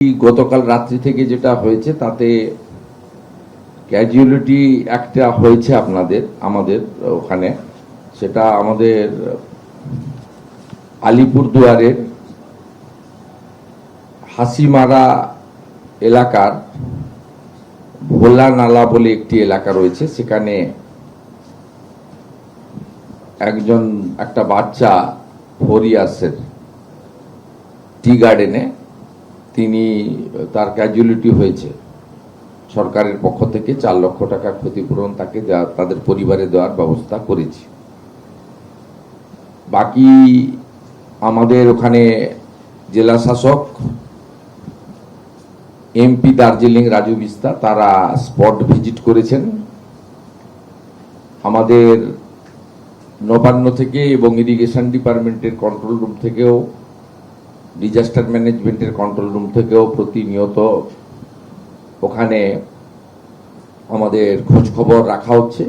গতকাল রাত্রি থেকে যেটা হয়েছে তাতে ক্যাজুয়ালিটি একটা হয়েছে আমাদের ওখানে, সেটা আমাদের আলিপুরদুয়ারের হাসিমারা এলাকার ভোলা নালা বলে একটি এলাকা রয়েছে। সেখানে একটা বাচ্চা 4 ইয়ার্সের টি গার্ডেনে তার ক্যাজুয়ালিটি হয়েছে। সরকারের পক্ষ থেকে 4 লক্ষ টাকা ক্ষতিপূরণ তাদের পরিবারে দেওয়ার ব্যবস্থা করেছি। বাকি আমাদের ওখানে জেলা শাসক এমপি দার্জিলিং রাজু বিস্তা তারা স্পট ভিজিট করেছেন। আমাদের নবান্ন থেকে এবং ইরিগেশন ডিপার্টমেন্টের কন্ট্রোল রুম থেকেও, ডিজাস্টার ম্যানেজমেন্টের কন্ট্রোল রুম থেকেও প্রতিনিয়ত ওখানে আমাদের খোঁজ খবর রাখা হচ্ছে।